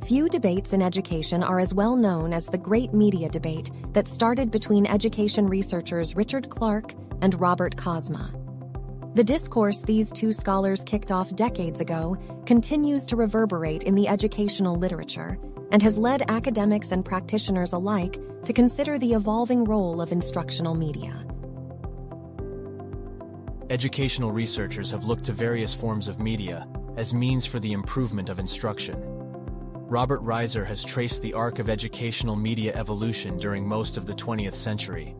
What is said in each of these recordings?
Few debates in education are as well known as the Great Media Debate that started between education researchers Richard Clark and Robert Kozma. The discourse these two scholars kicked off decades ago continues to reverberate in the educational literature and has led academics and practitioners alike to consider the evolving role of instructional media. Educational researchers have looked to various forms of media as means for the improvement of instruction. Robert Reiser has traced the arc of educational media evolution during most of the 20th century,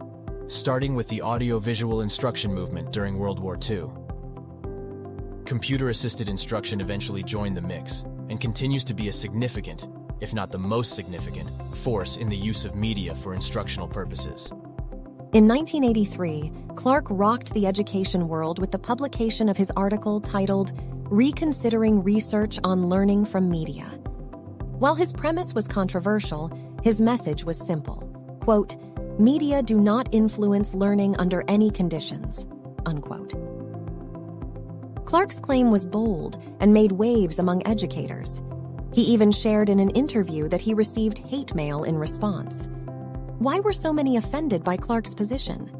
starting with the audio-visual instruction movement during World War II. Computer-assisted instruction eventually joined the mix and continues to be a significant, if not the most significant, force in the use of media for instructional purposes. In 1983, Clark rocked the education world with the publication of his article titled "Reconsidering Research on Learning from Media." While his premise was controversial, his message was simple. Quote, "Media do not influence learning under any conditions." Unquote. Clark's claim was bold and made waves among educators. He even shared in an interview that he received hate mail in response. Why were so many offended by Clark's position?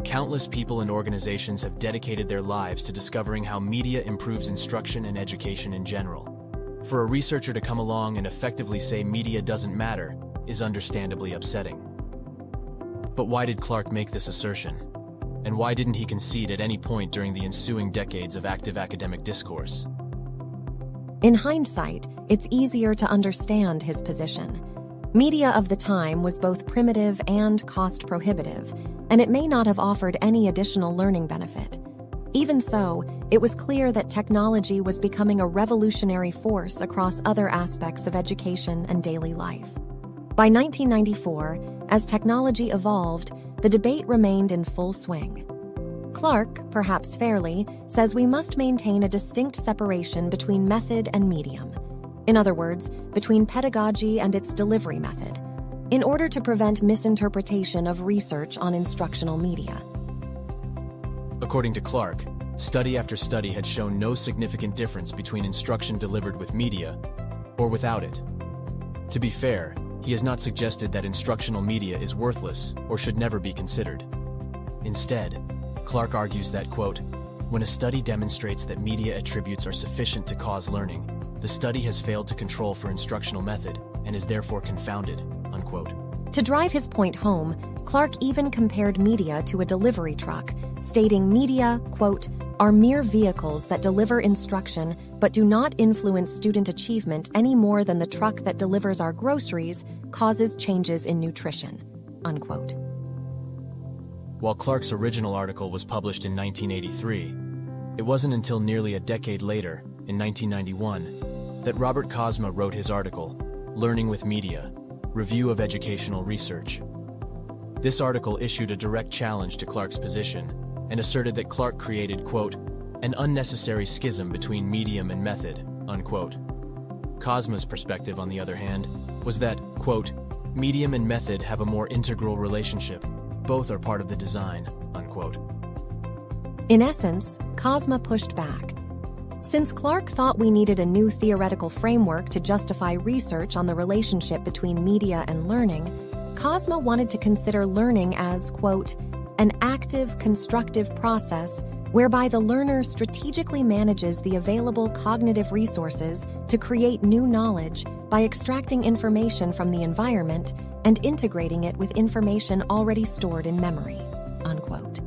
Countless people and organizations have dedicated their lives to discovering how media improves instruction and education in general. For a researcher to come along and effectively say media doesn't matter is understandably upsetting. But why did Clark make this assertion? And why didn't he concede at any point during the ensuing decades of active academic discourse? In hindsight, it's easier to understand his position. Media of the time was both primitive and cost-prohibitive, and it may not have offered any additional learning benefit. Even so, it was clear that technology was becoming a revolutionary force across other aspects of education and daily life. By 1994, as technology evolved, the debate remained in full swing. Clark, perhaps fairly, says we must maintain a distinct separation between method and medium. In other words, between pedagogy and its delivery method, in order to prevent misinterpretation of research on instructional media. According to Clark, study after study had shown no significant difference between instruction delivered with media or without it. To be fair, he has not suggested that instructional media is worthless or should never be considered. Instead, Clark argues that, quote, "When a study demonstrates that media attributes are sufficient to cause learning, the study has failed to control for instructional method and is therefore confounded," unquote. To drive his point home, Clark even compared media to a delivery truck, stating media, quote, "are mere vehicles that deliver instruction but do not influence student achievement any more than the truck that delivers our groceries causes changes in nutrition," unquote. While Clark's original article was published in 1983, it wasn't until nearly a decade later, in 1991, that Robert Kozma wrote his article, "Learning with Media: Review of Educational Research." This article issued a direct challenge to Clark's position and asserted that Clark created, quote, "an unnecessary schism between medium and method," unquote. Kozma's perspective, on the other hand, was that, quote, "medium and method have a more integral relationship. Both are part of the design," unquote. In essence, Kozma pushed back. Since Clark thought we needed a new theoretical framework to justify research on the relationship between media and learning, Kozma wanted to consider learning as, quote, "an active, constructive process whereby the learner strategically manages the available cognitive resources to create new knowledge by extracting information from the environment and integrating it with information already stored in memory," unquote.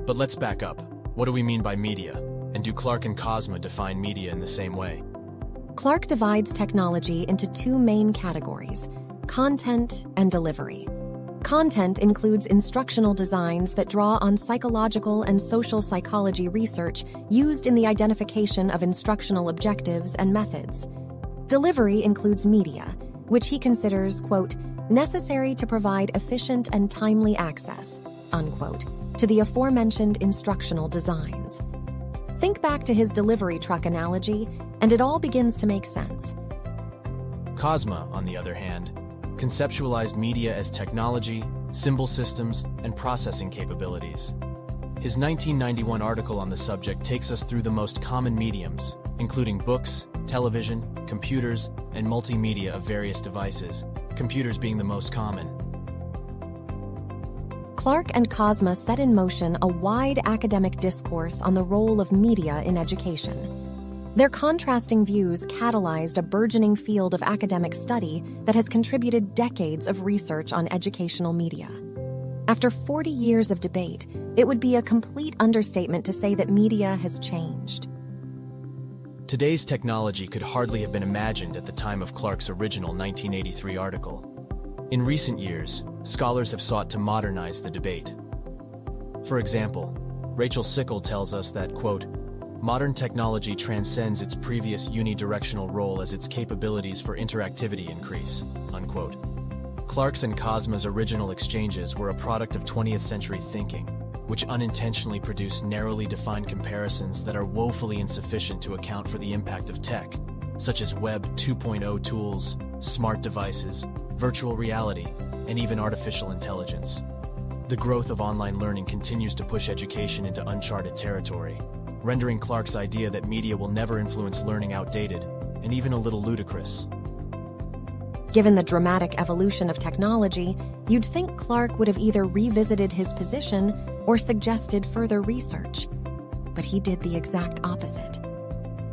But let's back up. What do we mean by media? And do Clark and Kozma define media in the same way? Clark divides technology into two main categories: content and delivery. Content includes instructional designs that draw on psychological and social psychology research used in the identification of instructional objectives and methods. Delivery includes media, which he considers, quote, "necessary to provide efficient and timely access," unquote, to the aforementioned instructional designs. Think back to his delivery truck analogy, and it all begins to make sense. Kozma, on the other hand, conceptualized media as technology, symbol systems, and processing capabilities. His 1991 article on the subject takes us through the most common mediums, including books, television, computers, and multimedia of various devices, computers being the most common. Clark and Kozma set in motion a wide academic discourse on the role of media in education. Their contrasting views catalyzed a burgeoning field of academic study that has contributed decades of research on educational media. After 40 years of debate, it would be a complete understatement to say that media has changed. Today's technology could hardly have been imagined at the time of Clark's original 1983 article. In recent years, scholars have sought to modernize the debate. For example, Rachel Sickle tells us that, quote, "Modern technology transcends its previous unidirectional role as its capabilities for interactivity increase," unquote. Clark's and Kozma's original exchanges were a product of 20th century thinking, which unintentionally produced narrowly defined comparisons that are woefully insufficient to account for the impact of tech, such as Web 2.0 tools, smart devices, virtual reality, and even artificial intelligence. The growth of online learning continues to push education into uncharted territory, rendering Clark's idea that media will never influence learning outdated and even a little ludicrous. Given the dramatic evolution of technology, you'd think Clark would have either revisited his position or suggested further research. But he did the exact opposite.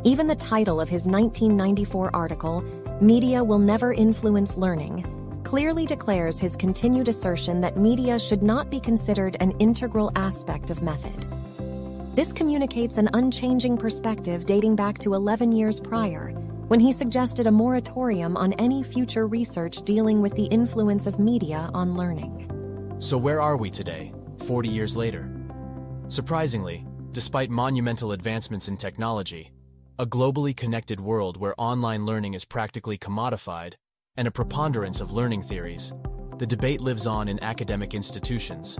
Even the title of his 1994 article, "Media Will Never Influence Learning," clearly declares his continued assertion that media should not be considered an integral aspect of method. This communicates an unchanging perspective dating back to 11 years prior, when he suggested a moratorium on any future research dealing with the influence of media on learning. So where are we today, 40 years later? Surprisingly, despite monumental advancements in technology, a globally connected world where online learning is practically commodified, and a preponderance of learning theories, the debate lives on in academic institutions.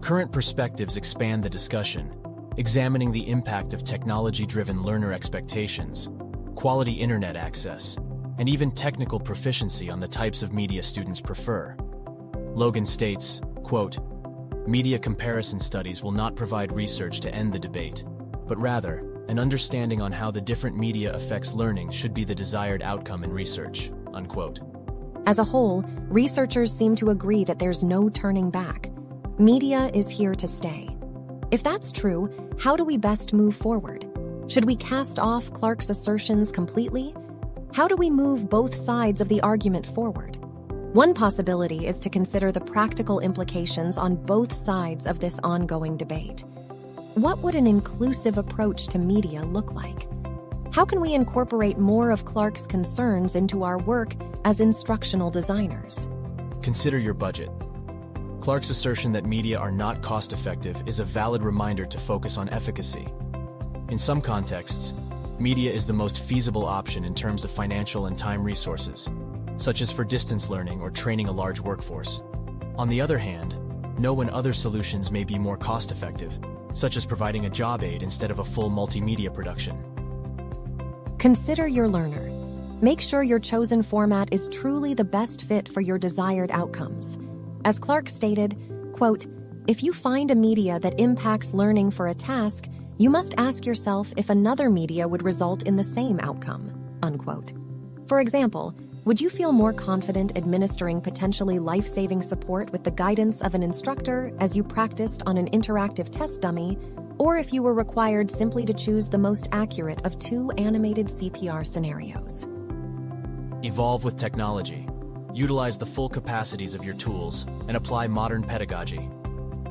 Current perspectives expand the discussion, examining the impact of technology-driven learner expectations, quality internet access, and even technical proficiency on the types of media students prefer. Logan states, quote, "Media comparison studies will not provide research to end the debate, but rather, an understanding on how the different media affects learning should be the desired outcome in research," unquote. As a whole, researchers seem to agree that there's no turning back. Media is here to stay. If that's true, how do we best move forward? Should we cast off Clark's assertions completely? How do we move both sides of the argument forward? One possibility is to consider the practical implications on both sides of this ongoing debate. What would an inclusive approach to media look like? How can we incorporate more of Clark's concerns into our work as instructional designers? Consider your budget. Clark's assertion that media are not cost-effective is a valid reminder to focus on efficacy. In some contexts, media is the most feasible option in terms of financial and time resources, such as for distance learning or training a large workforce. On the other hand, know when other solutions may be more cost-effective, such as providing a job aid instead of a full multimedia production. Consider your learner. Make sure your chosen format is truly the best fit for your desired outcomes. As Clark stated, quote, "If you find a media that impacts learning for a task, you must ask yourself if another media would result in the same outcome," unquote. For example, would you feel more confident administering potentially life-saving support with the guidance of an instructor as you practiced on an interactive test dummy, or if you were required simply to choose the most accurate of two animated CPR scenarios? Evolve with technology. Utilize the full capacities of your tools and apply modern pedagogy.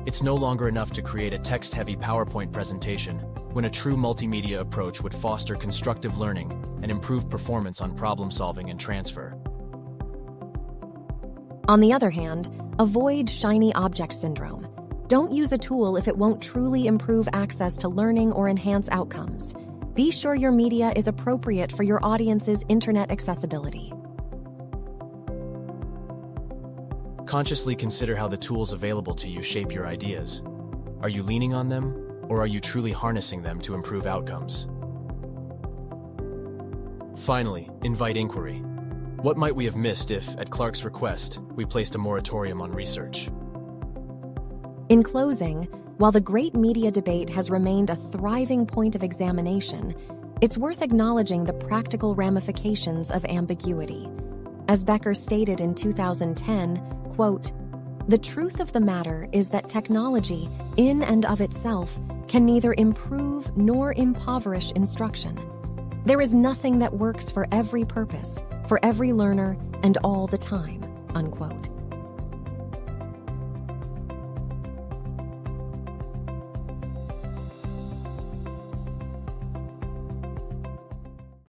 It's no longer enough to create a text-heavy PowerPoint presentation when a true multimedia approach would foster constructive learning and improve performance on problem-solving and transfer. On the other hand, avoid shiny object syndrome. Don't use a tool if it won't truly improve access to learning or enhance outcomes. Be sure your media is appropriate for your audience's internet accessibility. Consciously consider how the tools available to you shape your ideas. Are you leaning on them, or are you truly harnessing them to improve outcomes? Finally, invite inquiry. What might we have missed if, at Clark's request, we placed a moratorium on research? In closing, While the great media debate has remained a thriving point of examination, it's worth acknowledging the practical ramifications of ambiguity. As Becker stated in 2010, quote, "The truth of the matter is that technology, in and of itself, can neither improve nor impoverish instruction. There is nothing that works for every purpose, for every learner, and all the time," unquote.